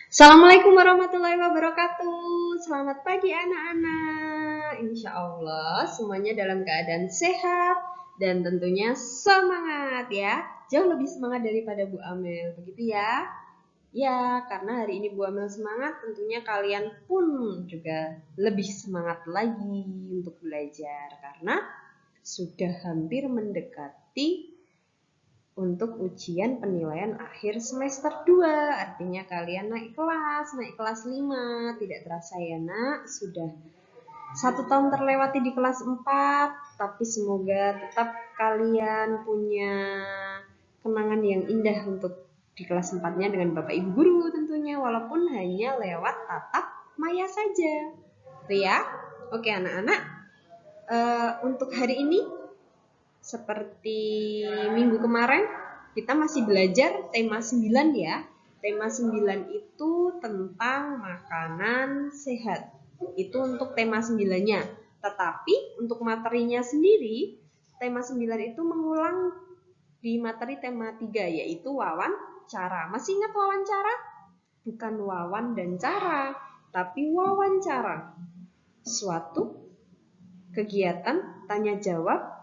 Assalamualaikum warahmatullahi wabarakatuh. Selamat pagi anak-anak. Insya Allah semuanya dalam keadaan sehat dan tentunya semangat ya. Jauh lebih semangat daripada Bu Amel, begitu ya? Ya, karena hari ini Bu Amel semangat, tentunya kalian pun juga lebih semangat lagi untuk belajar karena sudah hampir mendekati untuk ujian penilaian akhir semester 2. Artinya kalian naik kelas 5. Tidak terasa ya nak, sudah 1 tahun terlewati di kelas 4. Tapi semoga tetap kalian punya kenangan yang indah untuk di kelas 4-nya dengan Bapak Ibu Guru tentunya. Walaupun hanya lewat tatap maya saja. Itu ya. Oke anak-anak, untuk hari ini seperti minggu kemarin, kita masih belajar tema 9 ya. Tema 9 itu tentang makanan sehat. Itu untuk tema 9-nya. Tetapi untuk materinya sendiri, tema 9 itu mengulang di materi tema 3, yaitu wawancara. Masih ingat wawancara? Bukan wawan dan cara, tapi wawancara. Suatu kegiatan tanya jawab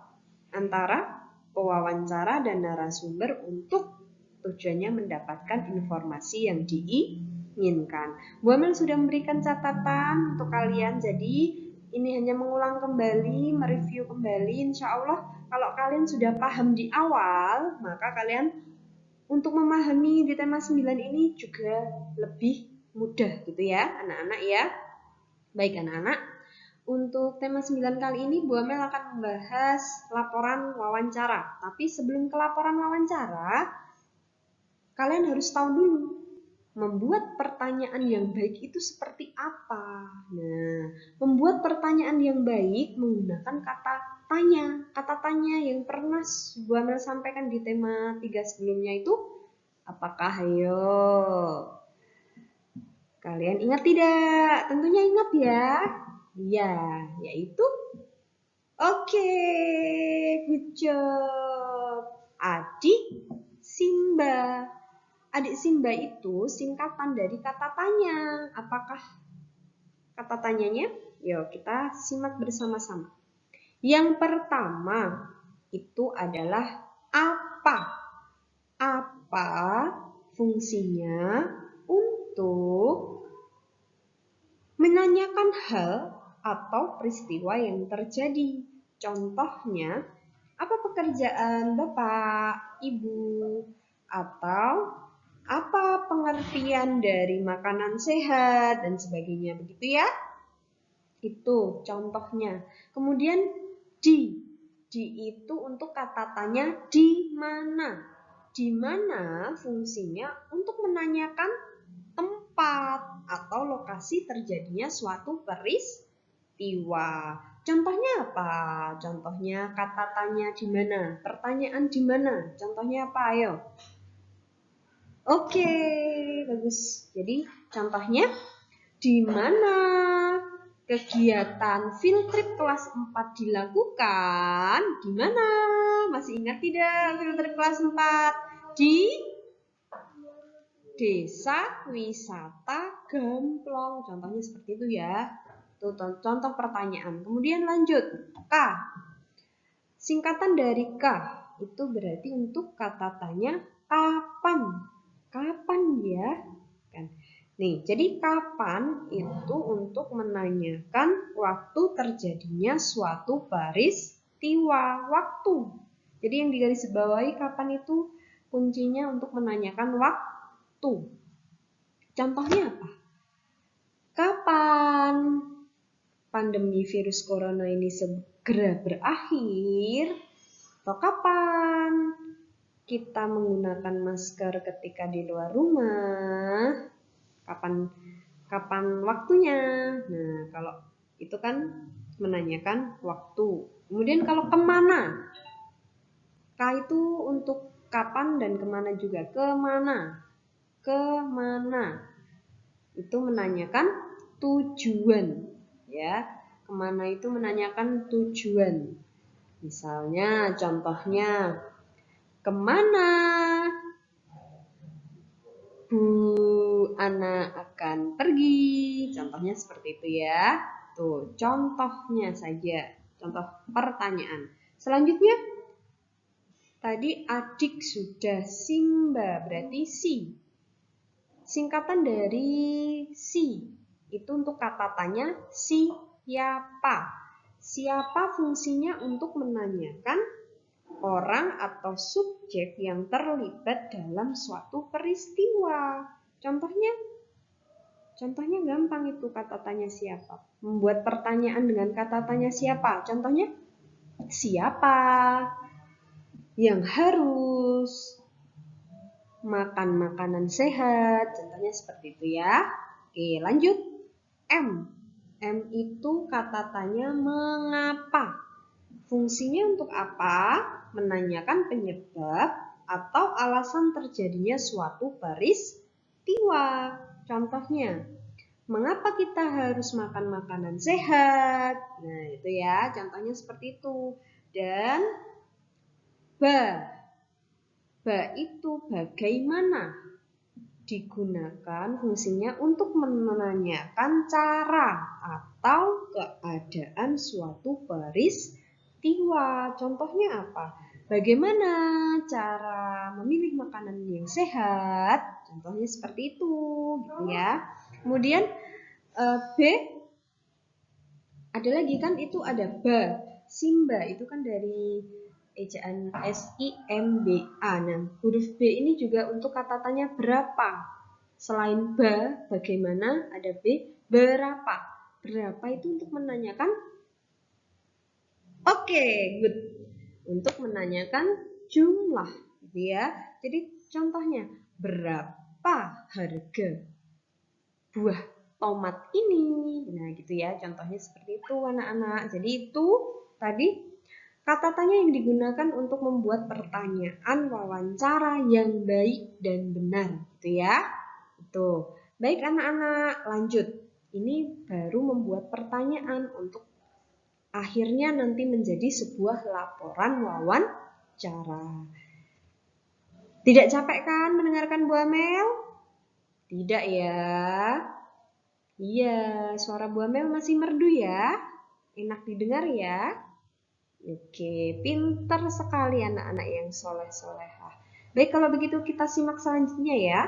antara pewawancara dan narasumber untuk tujuannya mendapatkan informasi yang diinginkan. Bu Amel sudah memberikan catatan untuk kalian, jadi ini hanya mengulang kembali, mereview kembali. Insya Allah kalau kalian sudah paham di awal, maka kalian untuk memahami di tema 9 ini juga lebih mudah gitu ya anak-anak ya. Baik anak-anak, untuk tema 9 kali ini Bu Amel akan membahas laporan wawancara. Tapi sebelum ke laporan wawancara, kalian harus tahu dulu membuat pertanyaan yang baik itu seperti apa. Nah, membuat pertanyaan yang baik menggunakan kata tanya. Kata tanya yang pernah Bu Amel sampaikan di tema 3 sebelumnya itu apakah? Ayo, kalian ingat tidak? Tentunya ingat ya. Ya, yaitu oke, good job. Adik Simba. Adik Simba itu singkatan dari kata tanya. Apakah kata tanyanya? Yuk kita simak bersama-sama. Yang pertama itu adalah apa? Apa fungsinya untuk menanyakan hal atau peristiwa yang terjadi. Contohnya, apa pekerjaan Bapak, Ibu, atau apa pengertian dari makanan sehat dan sebagainya, begitu ya? Itu contohnya. Kemudian di itu untuk kata tanya di mana. Di mana fungsinya untuk menanyakan tempat atau lokasi terjadinya suatu peristiwa. Contohnya apa? Contohnya kata tanya di mana, pertanyaan di mana. Contohnya apa? Ayo. Oke, bagus. Jadi contohnya di mana kegiatan field trip kelas 4 dilakukan? Di mana? Masih ingat tidak field trip kelas 4? Di Desa Wisata Gemplong. Contohnya seperti itu ya. Itu contoh pertanyaan. Kemudian lanjut. K. Singkatan dari K itu berarti untuk kata tanya kapan. Kapan ya? Kan. Nih, jadi kapan itu untuk menanyakan waktu terjadinya suatu peristiwa, waktu. Jadi yang digarisbawahi kapan itu kuncinya untuk menanyakan waktu. Contohnya apa? Kapan pandemi virus corona ini segera berakhir? Atau kapan kita menggunakan masker ketika di luar rumah? Kapan waktunya? Nah, kalau itu kan menanyakan waktu. Kemudian kalau kemana? K itu untuk kapan dan kemana juga. Kemana? Kemana? Itu menanyakan tujuan. Ya, kemana itu menanyakan tujuan. Misalnya, contohnya, kemana Bu Ana akan pergi. Contohnya seperti itu ya. Tuh, contohnya saja. Contoh pertanyaan. Selanjutnya, tadi adik sudah Simba, berarti si. Singkatan dari si. Itu untuk kata tanya siapa. Siapa fungsinya untuk menanyakan orang atau subjek yang terlibat dalam suatu peristiwa. Contohnya gampang itu kata tanya siapa. Membuat pertanyaan dengan kata tanya siapa. Contohnya, siapa yang harus makan makanan sehat. Contohnya seperti itu ya. Oke, lanjut. M. M itu kata tanya mengapa. Fungsinya untuk apa? Menanyakan penyebab atau alasan terjadinya suatu peristiwa. Contohnya, mengapa kita harus makan makanan sehat? Nah, itu ya, contohnya seperti itu. Dan ba. Ba itu bagaimana? Digunakan fungsinya untuk menanyakan cara atau keadaan suatu peristiwa. Contohnya apa? Bagaimana cara memilih makanan yang sehat? Contohnya seperti itu, gitu ya. Kemudian B, ada lagi kan itu ada ba. Simba itu kan dari ejaan SIMBA. Nah, huruf B ini juga untuk kata tanya berapa. Selain ba, bagaimana, ada B, berapa. Berapa itu untuk menanyakan, oke, good. Untuk menanyakan jumlah, gitu ya. Jadi contohnya, berapa harga buah tomat ini? Nah, gitu ya. Contohnya seperti itu, anak-anak. Jadi itu tadi kata tanya yang digunakan untuk membuat pertanyaan wawancara yang baik dan benar, gitu ya. Itu. Baik anak-anak, lanjut. Ini baru membuat pertanyaan untuk akhirnya nanti menjadi sebuah laporan wawancara. Tidak capek kan mendengarkan Bu Amel? Tidak ya. Iya, suara Bu Amel masih merdu ya. Enak didengar ya. Oke, pintar sekali anak-anak yang soleh-solehah. Baik, kalau begitu kita simak selanjutnya ya.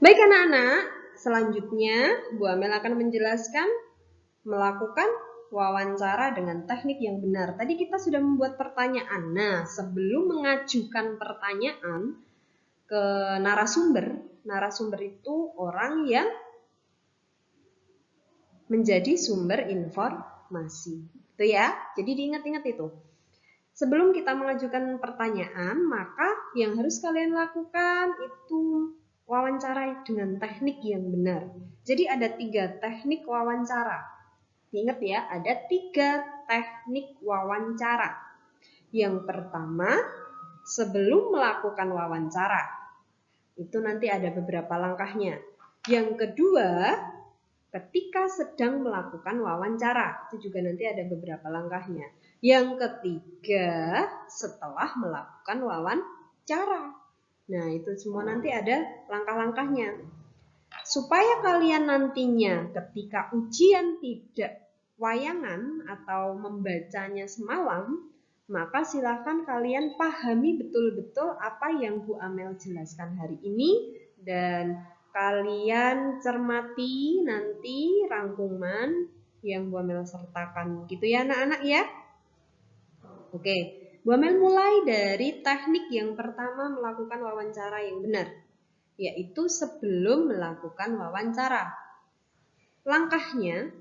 Baik anak-anak, selanjutnya Bu Amel akan menjelaskan melakukan wawancara dengan teknik yang benar. Tadi kita sudah membuat pertanyaan. Nah, sebelum mengajukan pertanyaan ke narasumber itu orang yang menjadi sumber informasi. Itu ya. Jadi diingat-ingat itu. Sebelum kita mengajukan pertanyaan, maka yang harus kalian lakukan itu wawancara dengan teknik yang benar. Jadi ada 3 teknik wawancara. Ingat ya, ada 3 teknik wawancara. Yang pertama, sebelum melakukan wawancara. Itu nanti ada beberapa langkahnya. Yang kedua, ketika sedang melakukan wawancara. Itu juga nanti ada beberapa langkahnya. Yang ketiga, setelah melakukan wawancara. Nah, itu semua nanti ada langkah-langkahnya. Supaya kalian nantinya ketika ujian tidak wayangan atau membacanya semalam, maka silakan kalian pahami betul-betul apa yang Bu Amel jelaskan hari ini dan kalian cermati nanti rangkuman yang Bu Amel sertakan. Gitu ya anak-anak ya. Oke, Bu Amel mulai dari teknik yang pertama melakukan wawancara yang benar, yaitu sebelum melakukan wawancara. Langkahnya,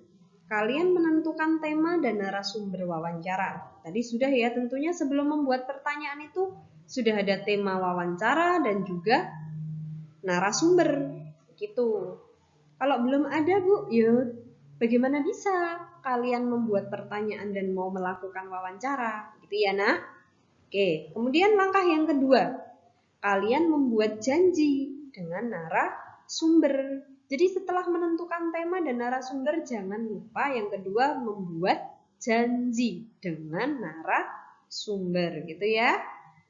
kalian menentukan tema dan narasumber wawancara. Tadi sudah ya, tentunya sebelum membuat pertanyaan itu sudah ada tema wawancara dan juga narasumber. Gitu. Kalau belum ada Bu, ya bagaimana bisa kalian membuat pertanyaan dan mau melakukan wawancara? Gitu ya nak? Oke, kemudian langkah yang kedua, kalian membuat janji dengan narasumber. Jadi setelah menentukan tema dan narasumber, jangan lupa yang kedua membuat janji dengan narasumber, gitu ya.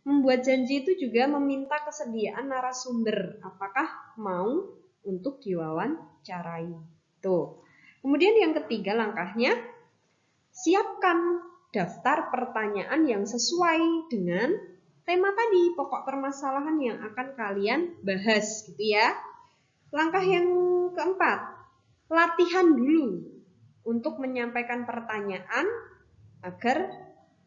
Membuat janji itu juga meminta kesediaan narasumber. Apakah mau untuk diwawancarai? Tuh. Kemudian yang ketiga langkahnya, siapkan daftar pertanyaan yang sesuai dengan tema tadi, pokok permasalahan yang akan kalian bahas gitu ya. Langkah yang keempat, latihan dulu untuk menyampaikan pertanyaan agar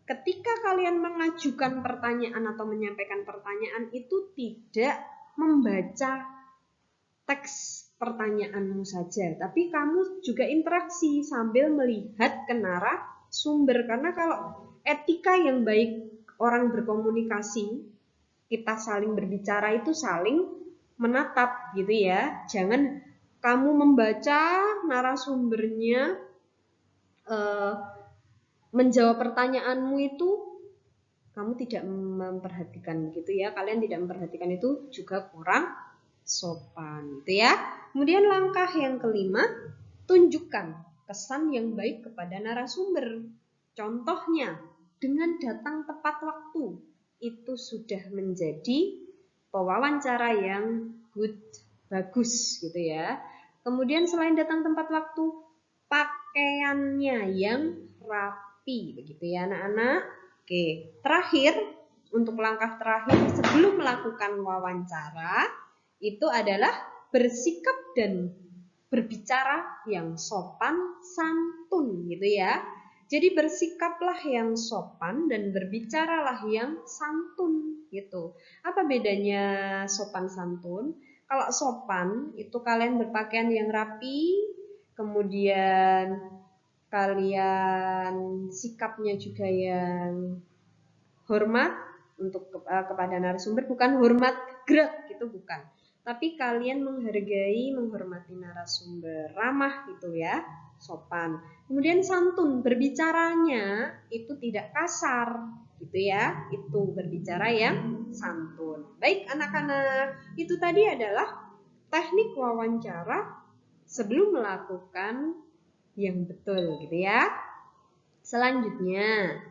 ketika kalian mengajukan pertanyaan atau menyampaikan pertanyaan itu tidak membaca teks pertanyaanmu saja, tapi kamu juga interaksi sambil melihat ke narasumber. Karena kalau etika yang baik orang berkomunikasi, kita saling berbicara itu saling menatap gitu ya. Jangan kamu membaca narasumbernya menjawab pertanyaanmu itu kamu tidak memperhatikan gitu ya. Kalian tidak memperhatikan itu juga kurang sopan gitu ya. Kemudian langkah yang kelima, tunjukkan kesan yang baik kepada narasumber. Contohnya, dengan datang tepat waktu, itu sudah menjadi pewawancara yang good, bagus gitu ya. Kemudian selain datang tepat waktu, pakaiannya yang rapi begitu ya anak-anak. Oke, terakhir untuk langkah terakhir sebelum melakukan wawancara itu adalah bersikap dan berbicara yang sopan santun gitu ya. Jadi bersikaplah yang sopan dan berbicaralah yang santun gitu. Apa bedanya sopan santun? Kalau sopan itu kalian berpakaian yang rapi, kemudian kalian sikapnya juga yang hormat untuk kepada narasumber, bukan hormat gerak gitu, bukan. Tapi kalian menghargai, menghormati narasumber, ramah gitu ya, sopan. Kemudian santun, berbicaranya itu tidak kasar gitu ya, itu berbicara yang santun. Baik anak-anak, itu tadi adalah teknik wawancara sebelum melakukan yang betul gitu ya. Selanjutnya,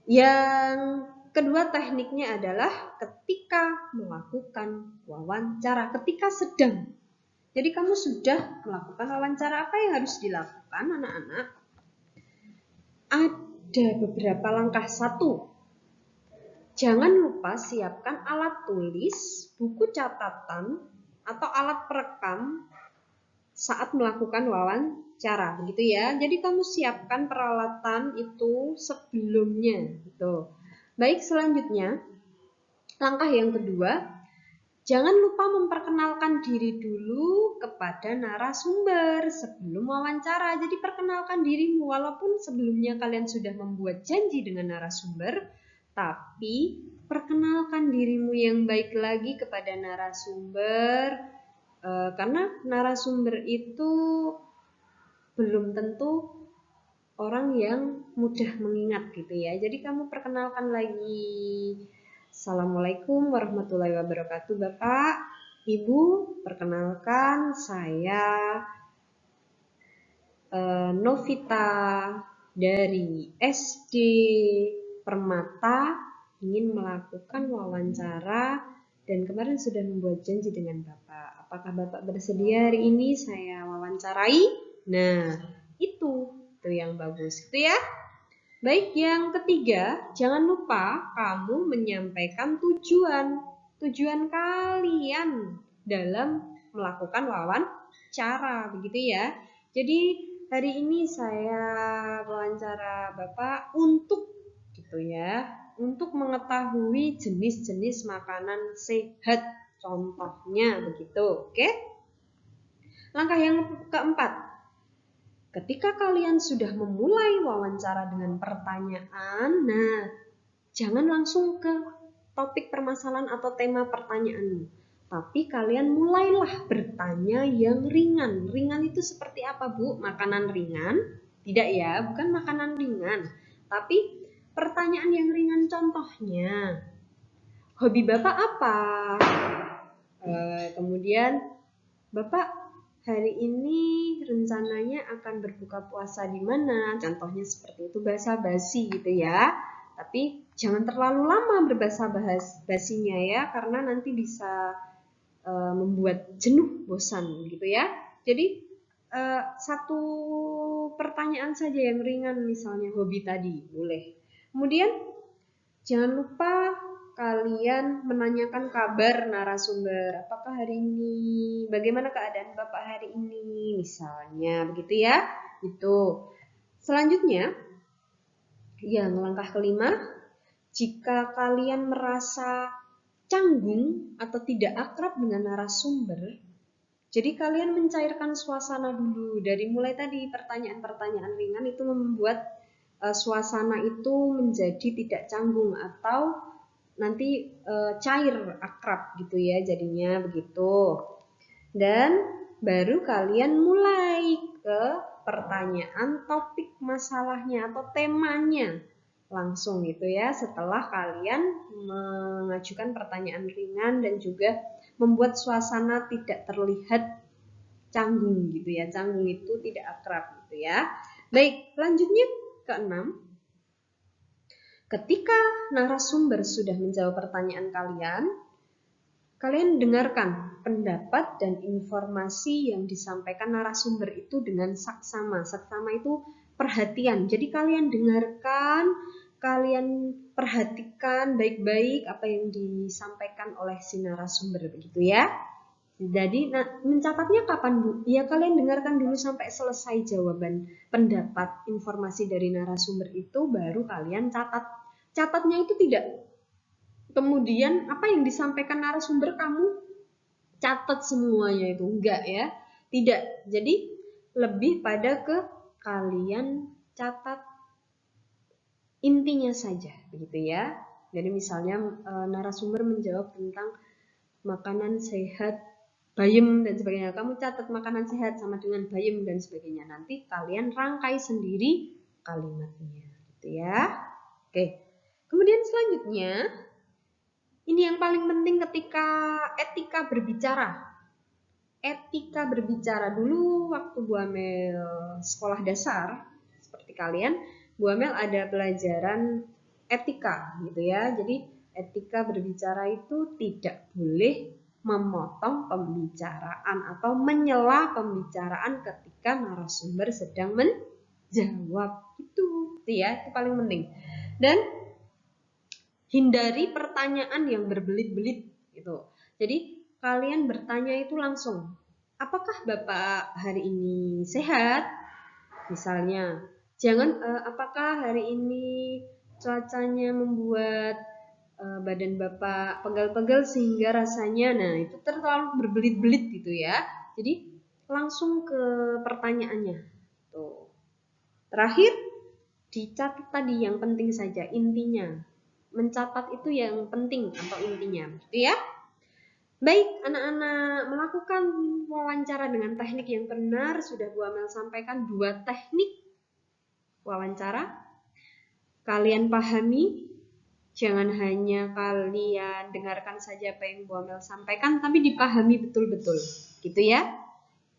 yang kedua tekniknya adalah ketika melakukan wawancara, ketika sedang. Jadi kamu sudah melakukan wawancara, apa yang harus dilakukan anak-anak? Ada beberapa langkah. Satu, jangan lupa siapkan alat tulis, buku catatan, atau alat perekam saat melakukan wawancara begitu ya. Jadi kamu siapkan peralatan itu sebelumnya gitu. Baik, selanjutnya langkah yang kedua, jangan lupa memperkenalkan diri dulu kepada narasumber sebelum wawancara. Jadi perkenalkan dirimu, walaupun sebelumnya kalian sudah membuat janji dengan narasumber, tapi perkenalkan dirimu yang baik lagi kepada narasumber. Karena narasumber itu belum tentu orang yang mudah mengingat gitu ya. Jadi kamu perkenalkan lagi. Assalamualaikum warahmatullahi wabarakatuh Bapak, Ibu, perkenalkan saya Novita dari SD Permata, ingin melakukan wawancara dan kemarin sudah membuat janji dengan Bapak. Apakah Bapak bersedia hari ini saya wawancarai? Nah, itu yang bagus gitu ya. Baik, yang ketiga, jangan lupa kamu menyampaikan tujuan kalian dalam melakukan wawancara begitu ya. Jadi hari ini saya wawancara Bapak untuk gitu ya, untuk mengetahui jenis-jenis makanan sehat, contohnya begitu. Oke? Langkah yang keempat, ketika kalian sudah memulai wawancara dengan pertanyaan, nah jangan langsung ke topik permasalahan atau tema pertanyaanmu, tapi kalian mulailah bertanya yang ringan. Ringan itu seperti apa, Bu? Makanan ringan? Tidak ya, bukan makanan ringan, tapi pertanyaan yang ringan, contohnya, hobi Bapak apa? Kemudian, Bapak hari ini rencananya akan berbuka puasa di mana? Contohnya seperti itu, basa-basi gitu ya. Tapi jangan terlalu lama berbahasa basinya ya, karena nanti bisa membuat jenuh, bosan gitu ya. Jadi satu pertanyaan saja yang ringan, misalnya hobi tadi, boleh. Kemudian jangan lupa kalian menanyakan kabar narasumber. Apakah hari ini, bagaimana keadaan Bapak hari ini, misalnya begitu ya. Itu. Selanjutnya, yang langkah kelima, jika kalian merasa canggung atau tidak akrab dengan narasumber, jadi kalian mencairkan suasana dulu. Dari mulai tadi pertanyaan-pertanyaan ringan itu membuat suasana itu menjadi tidak canggung atau nanti cair, akrab gitu ya jadinya begitu. Dan baru kalian mulai ke pertanyaan topik masalahnya atau temanya langsung gitu ya, setelah kalian mengajukan pertanyaan ringan dan juga membuat suasana tidak terlihat canggung gitu ya. Canggung itu tidak akrab gitu ya. Baik, lanjutnya ke-6. Ketika narasumber sudah menjawab pertanyaan kalian dengarkan pendapat dan informasi yang disampaikan narasumber itu dengan saksama. Saksama itu perhatian. Jadi kalian dengarkan, kalian perhatikan baik-baik apa yang disampaikan oleh si narasumber begitu ya. Jadi mencatatnya kapan Bu? Ya kalian dengarkan dulu sampai selesai jawaban pendapat informasi dari narasumber itu, baru kalian catat. Catatnya itu tidak kemudian apa yang disampaikan narasumber kamu catat semuanya, itu enggak ya. Tidak. Jadi lebih pada ke kalian catat intinya saja begitu ya. Jadi misalnya narasumber menjawab tentang makanan sehat bayem dan sebagainya, kamu catat makanan sehat sama dengan bayem dan sebagainya, nanti kalian rangkai sendiri kalimatnya gitu ya. Oke, kemudian selanjutnya ini yang paling penting ketika etika berbicara. Etika berbicara, dulu waktu Bu Amel sekolah dasar seperti kalian, Bu Amel ada pelajaran etika gitu ya. Jadi etika berbicara itu tidak boleh memotong pembicaraan atau menyela pembicaraan ketika narasumber sedang menjawab. Itu ya, itu paling penting. Dan hindari pertanyaan yang berbelit-belit gitu. Jadi kalian bertanya itu langsung, apakah Bapak hari ini sehat? Misalnya, jangan apakah hari ini cuacanya membuat badan Bapak pegal-pegal sehingga rasanya, nah itu terlalu berbelit-belit gitu ya. Jadi langsung ke pertanyaannya. Tuh. Terakhir, dicatat tadi yang penting saja, intinya. Mencatat itu yang penting atau intinya, gitu ya. Baik, anak-anak, melakukan wawancara dengan teknik yang benar. Sudah Bu Amel sampaikan 2 teknik wawancara. Kalian pahami, jangan hanya kalian dengarkan saja apa yang Bu Amel sampaikan, tapi dipahami betul-betul, gitu ya.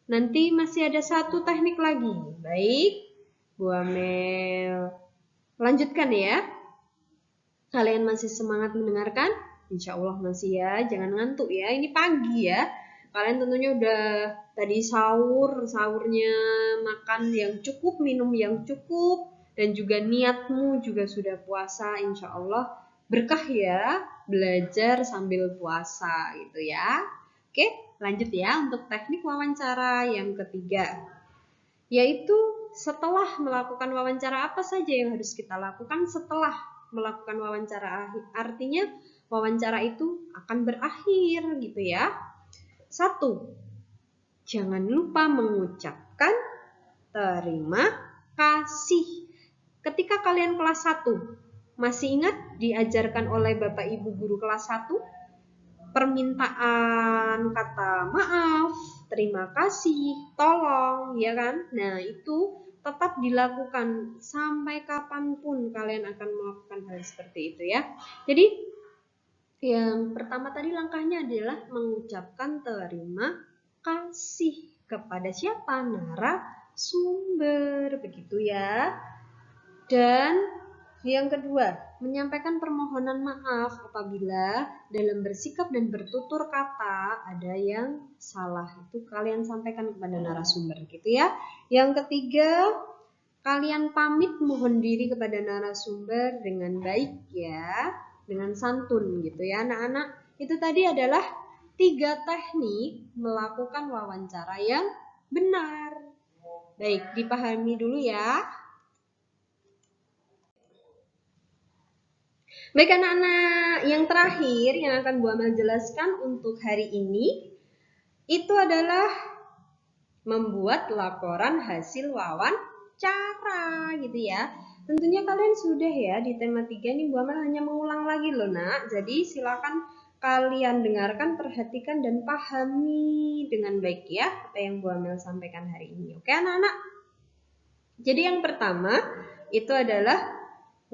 Nanti masih ada 1 teknik lagi. Baik, Bu Amel lanjutkan ya. Kalian masih semangat mendengarkan? Insya Allah masih ya, jangan ngantuk ya. Ini pagi ya. Kalian tentunya udah tadi sahurnya makan yang cukup, minum yang cukup, dan juga niatmu juga sudah puasa. Insya Allah berkah ya, belajar sambil puasa gitu ya. Oke, lanjut ya untuk teknik wawancara yang ketiga. Yaitu setelah melakukan wawancara, apa saja yang harus kita lakukan setelah melakukan wawancara? Artinya wawancara itu akan berakhir gitu ya. 1. Jangan lupa mengucapkan terima kasih. Ketika kalian kelas 1, masih ingat diajarkan oleh Bapak Ibu guru kelas 1 permintaan kata maaf, terima kasih, tolong, ya kan? Nah, itu tetap dilakukan sampai kapanpun kalian akan melakukan hal seperti itu ya. Jadi yang pertama tadi langkahnya adalah mengucapkan terima kasih kepada siapa? Narasumber, begitu ya. Dan yang kedua, menyampaikan permohonan maaf apabila dalam bersikap dan bertutur kata ada yang salah. Itu kalian sampaikan kepada narasumber gitu ya. Yang ketiga, kalian pamit mohon diri kepada narasumber dengan baik ya, dengan santun gitu ya anak-anak. Itu tadi adalah 3 teknik melakukan wawancara yang benar. Baik, dipahami dulu ya. Baik anak-anak, yang terakhir yang akan Bu Amel jelaskan untuk hari ini itu adalah membuat laporan hasil wawancara gitu ya. Tentunya kalian sudah ya di tema 3 ini Bu Amel hanya mengulang lagi loh nak. Jadi silakan kalian dengarkan, perhatikan dan pahami dengan baik ya apa yang Bu Amel sampaikan hari ini. Oke anak-anak? Jadi yang pertama itu adalah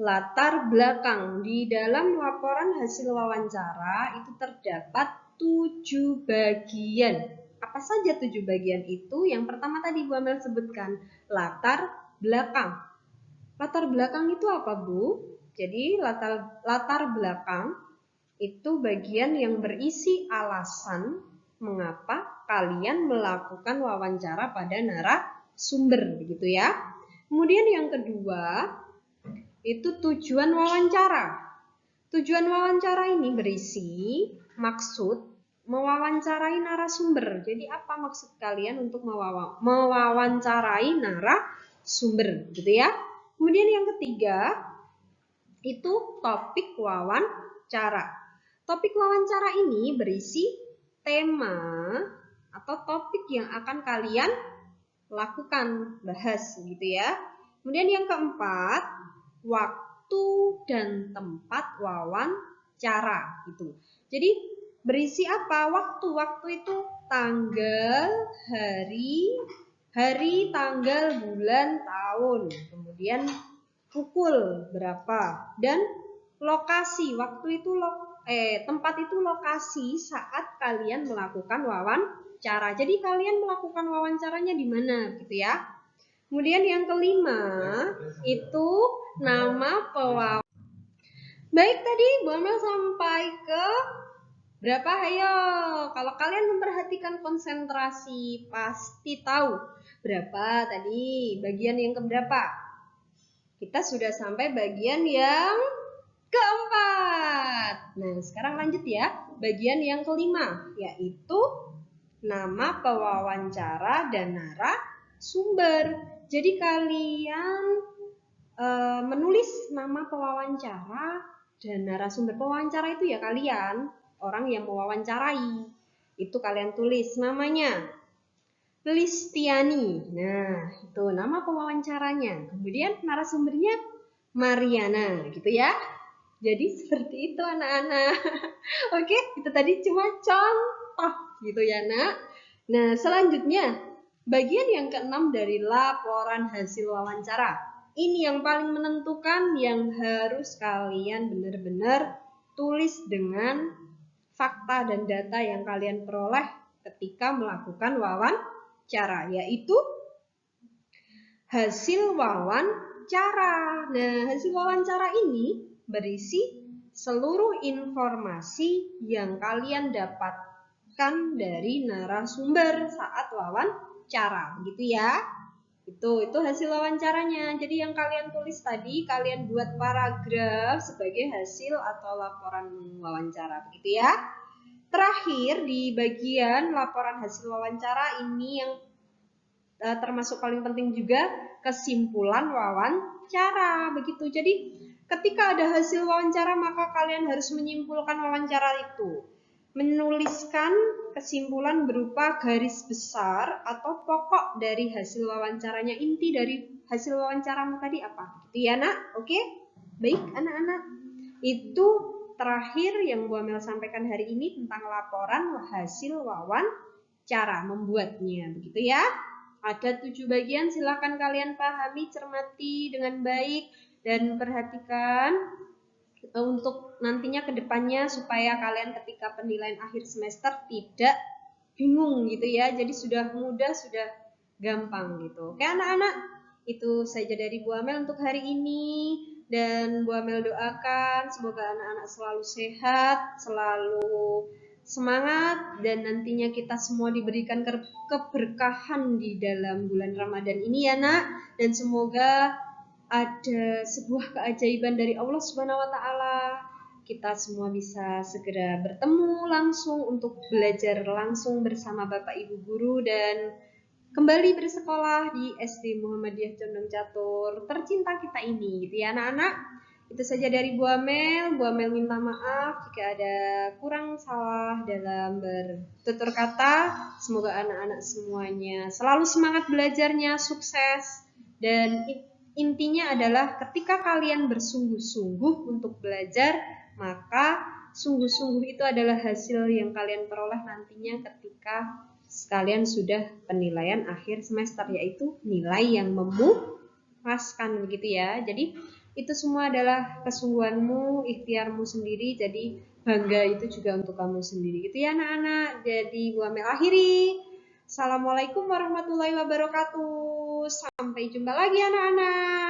latar belakang. Di dalam laporan hasil wawancara itu terdapat 7 bagian. Apa saja 7 bagian itu? Yang pertama tadi Bu Amel sebutkan, latar belakang. Latar belakang itu apa Bu? Jadi latar belakang itu bagian yang berisi alasan mengapa kalian melakukan wawancara pada narasumber, begitu ya. Kemudian yang kedua, itu tujuan wawancara. Tujuan wawancara ini berisi maksud mewawancarai narasumber. Jadi apa maksud kalian untuk mewawancarai narasumber, gitu ya. Kemudian yang ketiga, itu topik wawancara. Topik wawancara ini berisi tema atau topik yang akan kalian lakukan, bahas gitu ya. Kemudian yang keempat, waktu dan tempat wawancara gitu. Jadi berisi apa? Waktu itu tanggal, hari, tanggal, bulan, tahun. Kemudian pukul berapa dan lokasi. Tempat itu lokasi saat kalian melakukan wawancara. Jadi kalian melakukan wawancaranya di mana gitu ya. Kemudian yang kelima itu nama pewawancara. Baik, tadi Bu Amel sampai ke berapa? Ayo, kalau kalian memperhatikan konsentrasi pasti tahu berapa tadi, bagian yang keberapa. Kita sudah sampai bagian yang keempat. Nah, sekarang lanjut ya. Bagian yang kelima, yaitu nama pewawancara dan narasumber. Jadi kalian menulis nama pewawancara dan narasumber. Pewawancara itu ya kalian, orang yang mewawancarai. Itu kalian tulis namanya. Listiani. Nah, itu nama pewawancaranya. Kemudian narasumbernya Mariana, gitu ya. Jadi seperti itu anak-anak. Oke, itu tadi cuma contoh gitu ya, Nak. Nah, selanjutnya bagian yang keenam dari laporan hasil wawancara. Ini yang paling menentukan, yang harus kalian benar-benar tulis dengan fakta dan data yang kalian peroleh ketika melakukan wawancara, yaitu hasil wawancara. Nah, hasil wawancara ini berisi seluruh informasi yang kalian dapatkan dari narasumber saat wawancara, begitu ya. Itu hasil wawancaranya. Jadi yang kalian tulis tadi, kalian buat paragraf sebagai hasil atau laporan wawancara, begitu ya. Terakhir di bagian laporan hasil wawancara ini yang termasuk paling penting juga kesimpulan wawancara, begitu. Jadi ketika ada hasil wawancara maka kalian harus menyimpulkan wawancara itu. Menuliskan kesimpulan berupa garis besar atau pokok dari hasil wawancaranya, inti dari hasil wawancaramu tadi apa? Gitu ya, Nak? Oke? Baik, anak-anak. Itu terakhir yang Bu Amel sampaikan hari ini tentang laporan hasil wawancara, membuatnya, begitu ya. Ada 7 bagian, silakan kalian pahami, cermati dengan baik dan perhatikan untuk nantinya ke depannya supaya kalian ketika penilaian akhir semester tidak bingung gitu ya. Jadi sudah mudah, sudah gampang gitu. Oke anak-anak, itu saja dari Bu Amel untuk hari ini. Dan Bu Amel doakan semoga anak-anak selalu sehat, selalu semangat, dan nantinya kita semua diberikan keberkahan di dalam bulan Ramadan ini ya nak. Dan semoga ada sebuah keajaiban dari Allah Subhanahu wa taala. Kita semua bisa segera bertemu langsung untuk belajar langsung bersama Bapak Ibu guru dan kembali bersekolah di SD Muhammadiyah Condong Catur tercinta kita ini, gitu ya anak-anak. Itu saja dari Bu Amel. Bu Amel minta maaf jika ada kurang salah dalam bertutur kata. Semoga anak-anak semuanya selalu semangat belajarnya, sukses, dan intinya adalah ketika kalian bersungguh-sungguh untuk belajar, maka sungguh-sungguh itu adalah hasil yang kalian peroleh nantinya ketika kalian sudah penilaian akhir semester, yaitu nilai yang memuaskan begitu ya. Jadi itu semua adalah kesungguhanmu, ikhtiarmu sendiri, jadi bangga itu juga untuk kamu sendiri gitu ya anak-anak. Jadi Bu Amel akhiri. Assalamualaikum warahmatullahi wabarakatuh. Sampai jumpa lagi anak-anak.